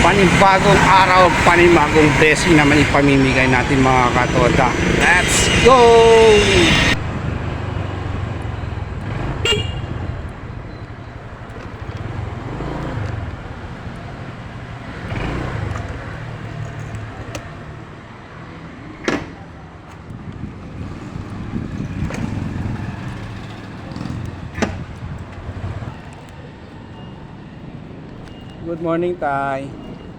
Panibagong araw, panibagong blessing naman ipamimigay natin mga katoda. Let's go! Good morning, Tay.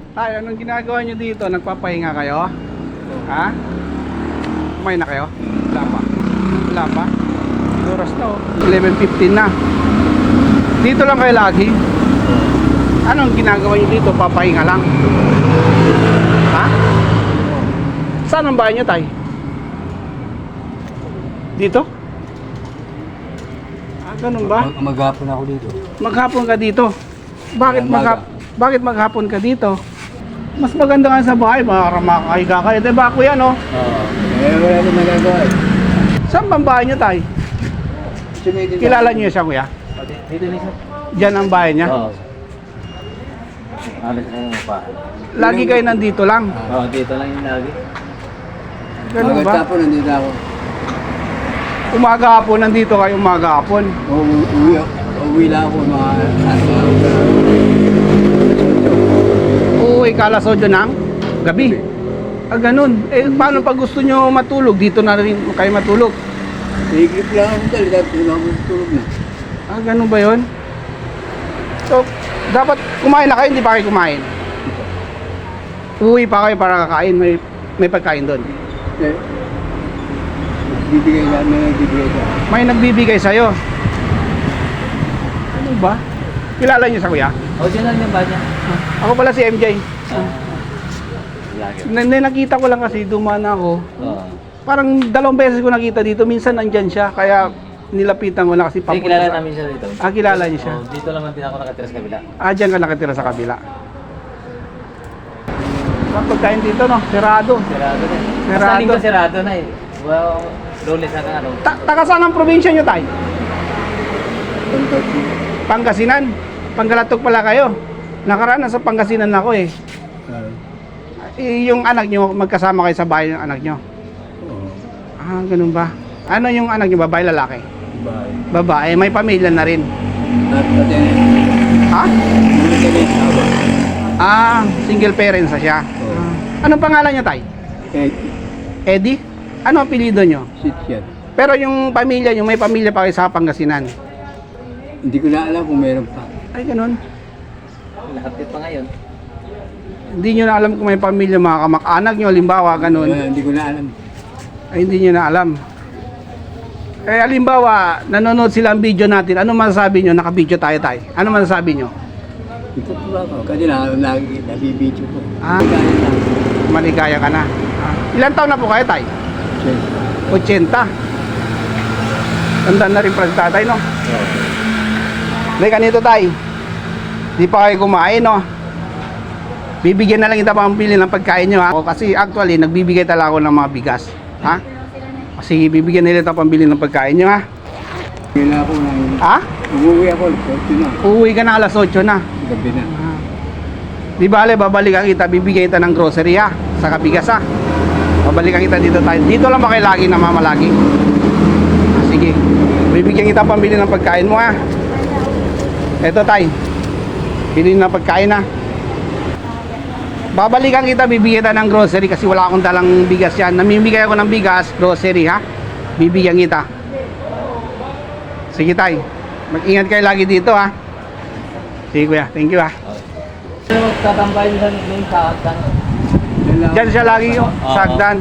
Tay, anong ginagawa nyo dito? Nagpapahinga kayo? Ha? Kumain na kayo? Wala pa. Wala pa? Oras na oh. 11:15 na. Dito lang kayo lagi? Anong ginagawa nyo dito? Papahinga lang? Ha? Saan ang bahay nyo, Tay? Dito? Ah, ganun ba? Maghapon ako dito. Maghapon ka dito? Bakit maghapon ka dito? Mas maganda nga sa bahay, makakahiga kayo. Diba kuya, no? Oo. Wala naman magagawa eh. Saan bang bahay niyo, Tay? Kilala niyo siya, kuya? Dito na siya. Diyan ang bahay niya? Oo. Alas na yung pa. Lagi kayo nandito lang? Oo, dito lang yung lagi. Ganun ba? Maganda po nandito ako. Umaga hapon, nandito kayo umaga hapon. Uwi lang ako mga Uuwi ka alas 8 ng gabi? Ah, ganun. Eh, paano pag gusto nyo matulog? Dito na rin kayo matulog? Higip lang ako talaga. Tulog na. Ah, ganun ba yun? So, dapat kumain na kayo, hindi pa kayo kumain? Uuwi pa kayo para kakain, may pagkain doon. Bibigay lang, may nagbibigay ka. May nagbibigay sa'yo. Ano ba? Kilala niyo sa kuya? Original yung ba niya? Ako pala si MJ. Lagi. Nakita ko lang kasi dumaan ako. Oo. Parang 2 beses ko nakita dito. Minsan nandyan siya. Kaya nilapitan ko na kasi Hindi, kilala namin siya dito. Ah, kilala niyo siya. Oo, dito lang din ako nakatira sa kabila. Ah, dyan ka nakatira sa kabila. Ang pagkain dito, no? Serado. Sirado na eh. Sirado. Basta linggo sirado na eh. Well, lunes na ano. Taga saan ang probinsya nyo, Tay? Pangasinan. Panggalatok pala kayo. Nakaraan sa Pangasinan ako eh. Yung anak nyo, magkasama kayo sa bahay ng anak nyo. Ah, ganun ba? Ano yung anak nyo, babae, lalaki? Bye. Babae, may pamilya na rin. Ha? Ah, single parents na siya. Anong pangalan nyo, Tay? Eddie? Ano ang apelyido nyo? Sityan. Pero yung pamilya nyo, may pamilya pa kayo sa Pangasinan. Hindi ko na alam kung meron pa. Ay, ganun. Nakapit pa ngayon. Hindi nyo na alam kung may pamilya, mga kamag-anak nyo, halimbawa, ganun. Hindi ko na alam. Ay, hindi nyo na alam. Eh, halimbawa, nanonood sila ang video natin. Ano masasabi nyo? Naka-video tayo, Tay. Ano masasabi nyo? Ito po ako. Kanina, nabibidyo ko. Ah, maligaya ka na. Ah. Ilan taon na po kayo, Tay? 80. Tanda na rin pala si tatay, no? Like, kanito, Tay. Di pa kayo kumain, no? Bibigyan na lang kita pambili ng pagkain nyo, ha? O, kasi actually, nagbibigay talaga ako ng mga bigas. Ha? Kasi bibigyan nila ito pambili ng pagkain nyo, ha? Kailan ako ng... Ha? Umuwi ako. Ito na. Uuwi ka na alas 8 na. Gabi na. Di bale, babalikan kita, bibigyan kita ng grocery, ha? Sa kabigas, ha? Babalikan kita dito tayo. Dito lang ba kayo lagi namamalagi? Ah, sige. Bibigyan kita pambili ng pagkain mo, ha? Eto, Tay. Bili ng pagkain, ha? Babalikan kita, bibigyan kita ng grocery kasi wala akong dalang bigas yan. Namimigay ako ng bigas, grocery, ha? Bibigyan kita. Sige, Tay. Mag-ingat kayo lagi dito, ha? Sige, kuya. Thank you, ha? Tatambayin sa main sa Diyan siya lagi sagdan.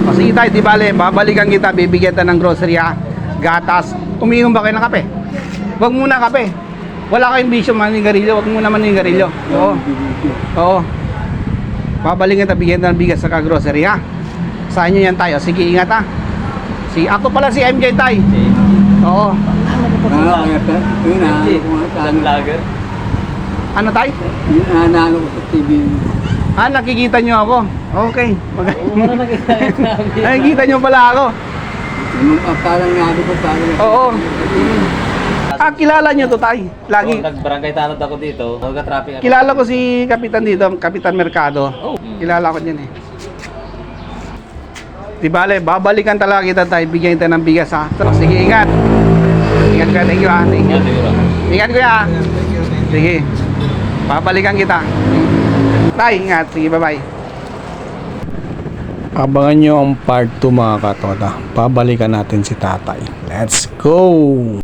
O sige, Tay, di bale, babalikan kita, bibigyan kita ng grocery, ha? Gatas. Umiinom ba kayo ng kape? Huwag muna kape. Wala kayong bisyo, manigarilyo. Huwag muna manigarilyo. Oo. Oo. Babalikan kita, bigyan kita ng bigas sa grocery, ha? Sa inyo yan, Tay. O sige, ingat, ha? Si ako pala si MJ, Tay. Oo. Ano, Tay? Inaano ko sa TV. Ah, nakikita nyo ako. Okay. Ano nakita namin? Nakikita nyo pala ako. Parang nga ko parang. Oo. Ah, kilala nyo to, tay. Lagi. Nag-barangay tanod ako dito. Nag-traffic ako. Kilala ko si Kapitan dito, Kapitan Mercado. Kilala ko din eh. Di bale, babalikan talaga kita tayo, bigyan kita ng bigas ha. So, sige, ingat. Ingat ka, thank you ha. Thank you. Yan, siguro. Ingat kuya. Sige. Babalikan kita. Tay, ingat. Sige, bye-bye. Abangan nyo ang part 2 mga katoda. Babalikan natin si tatay. Let's go!